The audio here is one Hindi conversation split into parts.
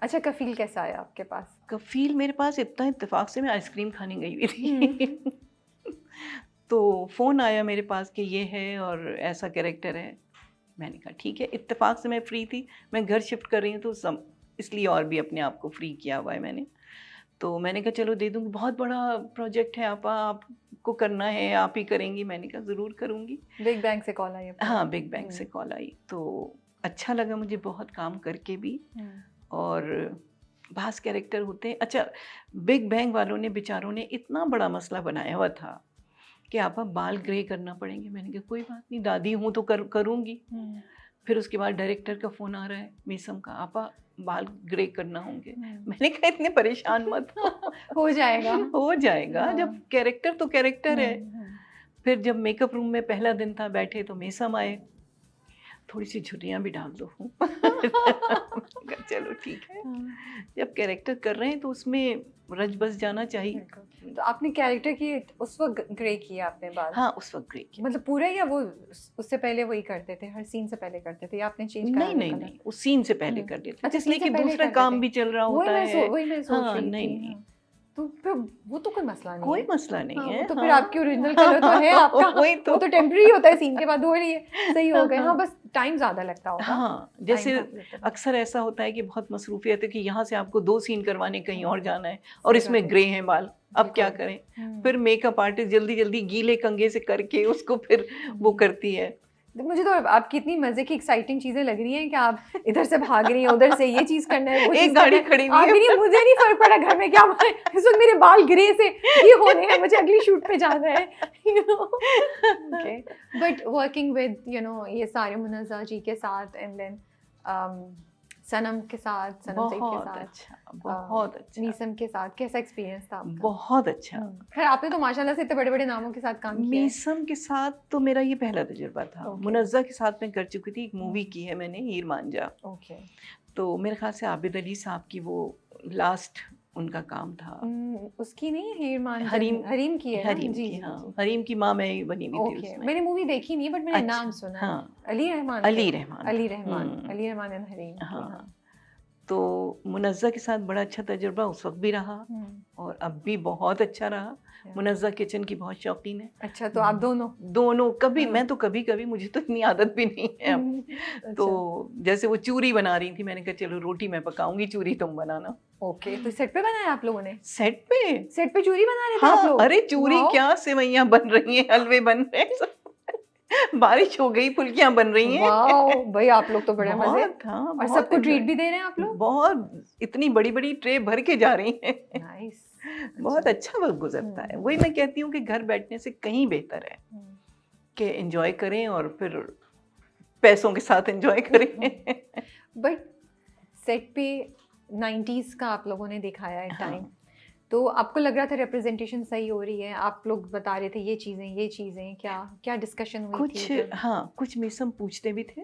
अच्छा, कफील कैसा आया आपके पास? कफील मेरे पास इतना इत्तेफाक से मैं आइसक्रीम खाने गई हुई थी तो फ़ोन आया मेरे पास कि ये है और ऐसा कैरेक्टर है। मैंने कहा ठीक है, इत्तेफाक से मैं फ्री थी, मैं घर शिफ्ट कर रही हूँ तो इसलिए और भी अपने आप को फ्री किया हुआ है मैंने। तो मैंने कहा चलो दे दूँगी, बहुत बड़ा प्रोजेक्ट है आपा, आपको करना है, आप ही करेंगी। मैंने कहा ज़रूर करूँगी। बिग बैंग से कॉल आई आपको? हाँ, बिग बैंग से कॉल आई तो अच्छा लगा मुझे बहुत काम करके भी। और बास कैरेक्टर होते हैं। अच्छा, बिग बैंग वालों ने बेचारों ने इतना बड़ा मसला बनाया हुआ था कि आपा बाल ग्रे करना पड़ेंगे। मैंने कहा कोई बात नहीं, दादी हूँ तो करूँगी। फिर उसके बाद डायरेक्टर का फ़ोन आ रहा है मीसम का, आपा बाल ग्रे करना होंगे। मैंने कहा इतने परेशान मत हो हो जाएगा। हो जाएगा, जब कैरेक्टर तो कैरेक्टर है। हम्म। फिर जब मेकअप रूम में पहला दिन था, बैठे तो मीसम आए, थोड़ी सी झुर्रियाँ भी डाल दो चलो ठीक है, जब कैरेक्टर कर रहे हैं तो उसमें रच बस जाना चाहिए। तो आपने कैरेक्टर की उस वक्त ग्रे किया आपने बाल? हाँ, उस वक्त ग्रे किया। मतलब पूरा, या वो उससे पहले वही करते थे, हर सीन से पहले करते थे, या आपने चेंज करा नहीं था नहीं कलर? नहीं, उस सीन से पहले कर लेते अच्छा, इसलिए सीन से कि पहले दूसरा करते काम थे। भी चल रहा होता है। वही मैं सोच हाँ, रही नहीं थी। नहीं, हाँ। तो फिर वो तो कोई मसला नहीं कोई है। मसला नहीं हाँ, है। वो तो हाँ, फिर आपकी ओरिजिनल कलर तो है आपका। वही वो तो टेम्पररी होता है, सीन के बाद हो रही है, सही हो गए। हाँ, बस टाइम ज्यादा लगता होगा। हाँ, टाइम जैसे काफी लगता है। अक्सर ऐसा होता है कि बहुत मसरूफियत है कि यहाँ से आपको 2 सीन करवाने कहीं और जाना है और सही इसमें बात है। ग्रे हैं बाल, अब क्या बिल्कुल। करें? फिर मेकअप आर्टिस्ट जल्दी-जल्दी गीले कंघे से करके उसको फिर वो करती है। मुझे तो आपकी इतनी मजे की एक्साइटिंग चीजें लग रही हैं कि आप इधर से भाग रही हैं, उधर से ये चीज करना है, वो एक चीज करना गाड़ी है। खड़ी हुई आगे नहीं, है। मुझे नहीं फर्क पड़ा घर में क्या हुआ है, इस वक्त मेरे बाल ग्रे से ये होने हैं, मुझे अगली शूट पे जाना है, you know. Okay, but working with ये सारे मुनज़्ज़ा जी के साथ, एंड देन सनम के साथ, सनम सईद के बहुत साथ, अच्छा, बहुत अच्छा, मीसम के साथ, कैसा एक्सपीरियंस था आपका? बहुत अच्छा। खैर, आपने तो माशाल्लाह से इतने बड़े बड़े नामों के साथ काम किया है। मीसम के साथ तो मेरा ये पहला तजुर्बा था। ओके। मुनज़्ज़ा के साथ मैं कर चुकी थी, एक मूवी की है मैंने, हीर मांझा। ओके। तो मेरे ख्याल से आबिद अली साहब की वो लास्ट उनका काम था। उसकी नहीं, हीर मांझा हरीम हरीम की है ना? हरीम जी की, जी हाँ, जी। हरीम की माँ मैं ही बनी हुई थी ओके, उसमें। मैंने मूवी देखी नहीं, बट मैंने नाम अच्छा, सुना है। हाँ, अली रहमान थे? अली रहमान अली था। रहमान, अली रहमान एंड हरीम की। हाँ, हाँ। तो मुनज़्ज़ा के साथ बड़ा अच्छा तजुर्बा उस वक़्त भी रहा और अब भी बहुत अच्छा रहा। मुनज़्ज़ा किचन की बहुत शौकीन है। अच्छा, तो आप दोनों? दोनों कभी, हाँ। मैं तो कभी-कभी, मुझे तो इतनी आदत भी नहीं है अब। तो अच्छा। जैसे वो चूरी बना रही थी, मैंने कहा चलो रोटी मैं पकाऊँगी, चूरी तुम बनाना। ओके, तो सेट पे बनाया आप लोगों ने? सेट पे? सेट पे चूरी बना रहे थे आप हाँ, लोग? अरे चूरी वाओ! क्या, सेवइयाँ बन रही हैं, हलवे बन रहे हैं सब। बारिश हो गई, फुल्कियाँ बन रही वाओ! हैं। भाई आप लोग तो बड़े मजे। बहुत, हाँ, और बहुत सबको एन्जॉय। ट्रीट भी दे रहे हैं आप लोग? बहुत, इतनी बड़ी-बड़ी ट्रे भर के जा रही हैं। नाइस। बहुत अच्छा वक़्त गुज़रता है। वही मैं कहती हूँ कि घर बैठने से कहीं बेहतर है कि एन्जॉय करें और फिर पैसों के साथ एन्जॉय करें। बट सेट पे 90s का आप लोगों ने दिखाया है टाइम, हाँ। तो आपको लग रहा था रिप्रेजेंटेशन सही हो रही है? आप लोग बता रहे थे ये चीज़ें, क्या क्या डिस्कशन हुई थी कुछ, जब? हाँ, कुछ मीसम पूछते भी थे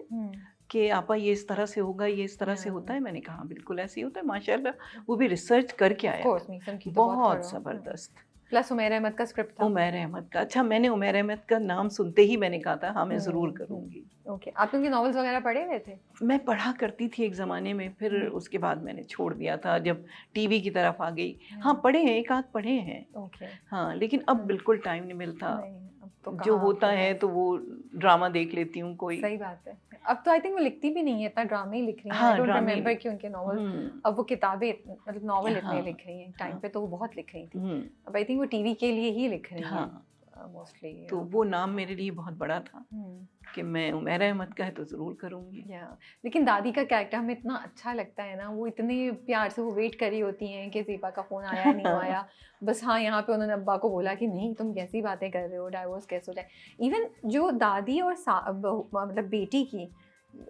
कि आपा ये इस तरह से होगा, ये इस तरह से होता है। मैंने कहा हाँ, बिल्कुल ऐसे ही होता है, माशाल्लाह। वो भी रिसर्च करके आया कोर्स था। मीसम की तो बहुत बहुत थोड़ा। ज़बरदस्त। प्लस उमैर अहमद का स्क्रिप्ट था। उमैर अहमद का, अच्छा, मैंने उमैर अहमद का नाम सुनते ही मैंने कहा था हाँ, मैं ज़रूर करूँगी। ओके, आप उनके नॉवेल्स वगैरह पढ़े हुए थे? मैं पढ़ा करती थी एक ज़माने में, फिर उसके बाद मैंने छोड़ दिया था जब टीवी की तरफ आ गई। हाँ, पढ़े हैं, एक आध पढ़े हैं। ओके। हाँ, लेकिन अब बिल्कुल टाइम नहीं मिलता। नहीं, अब तो जो कहाँ होता आपके है पास। तो वो ड्रामा देख लेती हूँ कोई। सही बात है। अब तो आई थिंक वो लिखती भी नहीं है, इतना ड्रामे ही लिख रही हैं। आई हाँ, डोंट ड्रामे रिमेम्बर कि उनके नॉवेल, अब वो किताबें मतलब नॉवेल इतने हाँ, लिख रही हैं। टाइम हाँ, पे तो वो बहुत लिख रही थी। हुँ, अब आई थिंक वो टीवी के लिए ही लिख रही हैं हाँ, मोस्टली। तो वो नाम मेरे लिए बहुत बड़ा था कि मैं उमैर अहमद का है तो ज़रूर करूँगी। लेकिन दादी का कैरेक्टर हमें इतना अच्छा लगता है ना, वो इतने प्यार से वो वेट कर रही होती हैं कि ज़ीबा का फ़ोन आया नहीं आया। बस हाँ, यहाँ पे उन्होंने अब्बा को बोला कि नहीं तुम कैसी बातें कर रहे हो, डाइवोर्स कैसे हो जाए। इवन जो दादी और मतलब बेटी की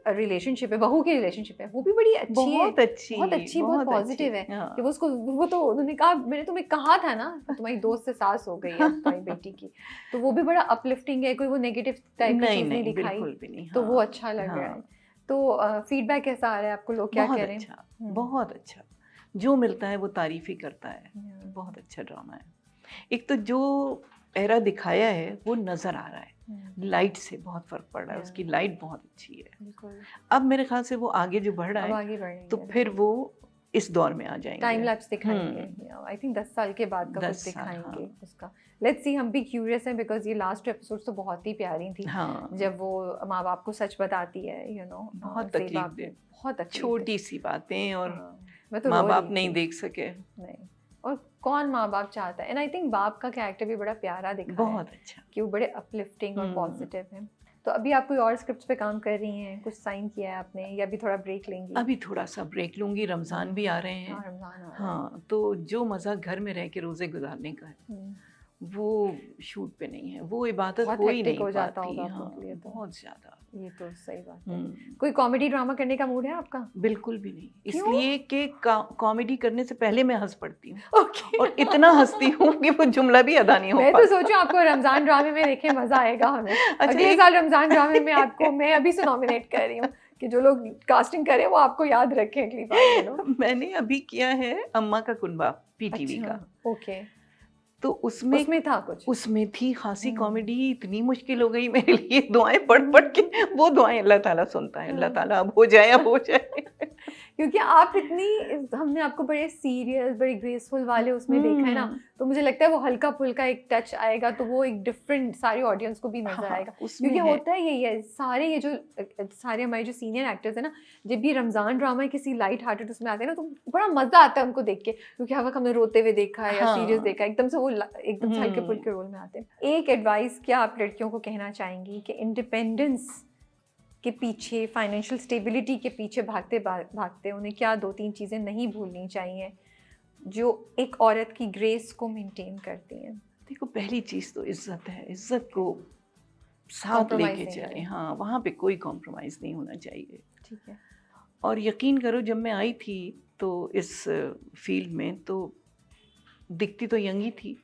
रिलेशनशिप है, बहू की रिलेशनशिप है, वो भी बड़ी अच्छी है। बहुत अच्छी, बहुत अच्छी, बहुत पॉजिटिव है। हाँ। कि वो तो उन्होंने कहा, मैंने तुम्हें कहा था ना तुम्हारी दोस्त से सास हो गई है तुम्हारी बेटी की। तो वो भी बड़ा अपलिफ्टिंग है, कोई वो नेगेटिव टाइप की चीज़ नहीं दिखाई, बिल्कुल भी नहीं। तो वो हाँ, अच्छा लग रहा है। हाँ, तो फीडबैक कैसा आ रहा है आपको, लोग क्या बहुत कह रहे हैं? अच्छा, बहुत अच्छा। जो मिलता है वो तारीफ़ ही करता है। बहुत अच्छा ड्रामा है। एक तो जो एरा दिखाया है वो नज़र आ रहा है। लाइट से बहुत फ़र्क पड़ रहा है, उसकी लाइट बहुत अच्छी है। अब मेरे ख़्याल से वो आगे जो बढ़ रहा अब है आगे बढ़ेंगे। तो फिर वो इस दौर में आ जाएंगे। टाइम लैप्स दिखाएंगे, आई थिंक 10 साल के बाद का कुछ 10 साल, दिखाएंगे हाँ। उसका। लेट्स सी, हम भी क्यूरियस हैं बिकॉज ये लास्ट एपिसोड तो बहुत ही प्यारी थी। हाँ, जब वो माँ बाप को सच बताती है, बहुत ज़ेबा तकलीफ को, दे, बहुत तकलीफ छोटी सी बातें, और मैं तो माँ रो बाप रही नहीं थी। देख सके। नहीं, और कौन माँ बाप चाहता है। एंड आई थिंक बाप का कैरेक्टर भी बड़ा प्यारा दिखा है बहुत अच्छा। कि वो बड़े अपलिफ्टिंग और पॉजिटिव है। तो अभी आप कोई और स्क्रिप्ट्स पे काम कर रही हैं, कुछ साइन किया है आपने, या अभी थोड़ा ब्रेक लेंगी? अभी थोड़ा सा ब्रेक लूंगी, रमजान भी आ रहे हैं। हाँ, रमजान आ रहा है। हाँ, तो जो मज़ा घर में रह के रोज़े गुजारने का है वो शूट पे नहीं है, वो इबादत बहुत हो ही hectic नहीं हो जाता पाती। होगा आप हाँ, लोग के लिए तो। बहुत ज़्यादा। ये तो सही बात है। कोई कॉमेडी ड्रामा करने का मूड है आपका? बिल्कुल भी नहीं, क्यों? इसलिए कि कॉमेडी करने से पहले मैं हंस पड़ती हूँ, ओके। और इतना हंसती हूँ कि वो जुमला भी अदा नहीं हो मैं तो पाता। सोचूं आपको रमजान ड्रामे में देखे मजा आएगा हमें। अच्छा, अगले एक- साल रमजान ड्रामे में आपको मैं अभी से नॉमिनेट कर रही हूँ कि जो लोग कास्टिंग करें वो आपको याद रखें अगली बार। मैंने अभी किया है अम्मा का कुनबा, पीटीवी का। ओके, तो उसमें उसमें था कुछ? उसमें थी खासी कॉमेडी। इतनी मुश्किल हो गई मेरे लिए, दुआएं पढ़ पढ़ के। वो दुआएं अल्लाह ताला सुनता है, अल्लाह ताला अब हो जाए, अब हो जाए। क्योंकि आप इतनी, हमने आपको बड़े सीरियस, बड़े ग्रेसफुल वाले उसमें देखा है ना, तो मुझे लगता है वो हल्का फुल्का एक टच आएगा तो वो एक डिफरेंट सारी ऑडियंस को भी नजर हाँ, आएगा। उसमें क्योंकि है। होता है यही है, सारे ये जो सारे हमारे जो सीनियर एक्टर्स हैं ना, जब भी रमजान ड्रामा किसी लाइट हार्टेड उसमें आते हैं ना, तो बड़ा मजा आता है उनको देख के, क्योंकि हर वक्त हमने रोते हुए देखा है या सीरियस देखा है, एकदम से वो एकदम से हल्के फुल्के रोल में आते हैं। एक एडवाइस क्या आप लड़कियों को कहना चाहेंगी कि इंडिपेंडेंस के पीछे, फाइनेंशियल स्टेबिलिटी के पीछे भागते भागते उन्हें क्या 2-3 चीज़ें नहीं भूलनी चाहिए जो एक औरत की ग्रेस को मेंटेन करती हैं? देखो, पहली चीज़ तो इज्जत है, इज्जत को साथ Compromise लेके नहीं चले। करना। हाँ, वहाँ पे कोई कॉम्प्रोमाइज़ नहीं होना चाहिए। ठीक है। और यकीन करो, जब मैं आई थी तो इस फील्ड में, तो दिखती तो यंग ही थी,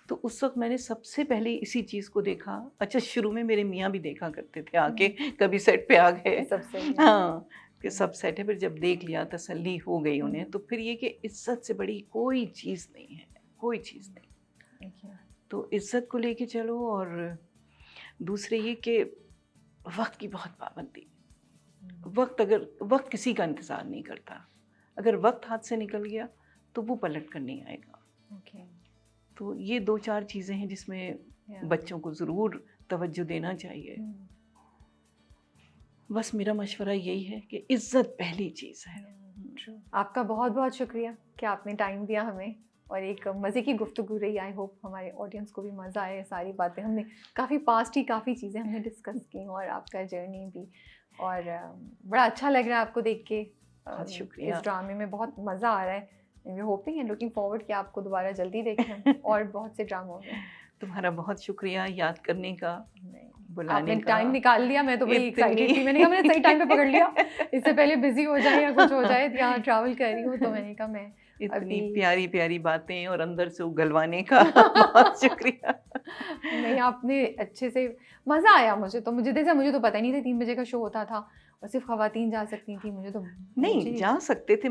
तो उस वक्त मैंने सबसे पहले इसी चीज़ को देखा। अच्छा, शुरू में मेरे मियाँ भी देखा करते थे आके, कभी सेट पे आ गए, सबसे हाँ, कि सब सेट है। फिर जब देख लिया, तसल्ली हो गई उन्हें, तो फिर ये कि इज्जत से बड़ी कोई चीज़ नहीं है, कोई चीज़ नहीं। तो इज्जत को लेके चलो। और दूसरे ये कि वक्त की बहुत पाबंदी। वक्त किसी का इंतज़ार नहीं करता। अगर वक्त हाथ से निकल गया तो वो पलट कर नहीं आएगा। तो ये 2-4 चीज़ें हैं जिसमें बच्चों को ज़रूर तवज्जो देना चाहिए। बस मेरा मशवरा यही है कि इज्जत पहली चीज़ है। आपका बहुत बहुत शुक्रिया कि आपने टाइम दिया हमें, और एक मज़े की गुफ्तगू रही। आई होप हमारे ऑडियंस को भी मज़ा आए। सारी बातें हमने काफ़ी पास्ट ही काफ़ी चीज़ें हमने डिस्कस की, और आपका जर्नी भी, और बड़ा अच्छा लग रहा है आपको देख के। बहुत शुक्रिया। इस ड्रामे में बहुत मज़ा आ रहा है। We hoping and looking forward कि आपको दोबारा जल्दी देखें और बहुत से ड्रामों में। तुम्हारा बहुत शुक्रिया याद करने का, बुलाने आपने का। टाइम निकाल लिया, मैं तो बड़ी एक्साइटेड थी। मैंने कहा मैंने सही टाइम पे पकड़ लिया, इससे पहले बिजी हो जाए या कुछ हो जाए, यहाँ ट्रैवल कर रही हूँ, तो मैंने कहा मैं इतनी प्यारी प्यारी बातें और अंदर से उगलवाने का बहुत शुक्रिया। नहीं, आपने अच्छे से, मज़ा आया मुझे तो। मुझे तो पता ही नहीं था 3 बजे का शो होता था और सिर्फ ख़वातीन जा सकती थी। मुझे तो नहीं जा सकते थे।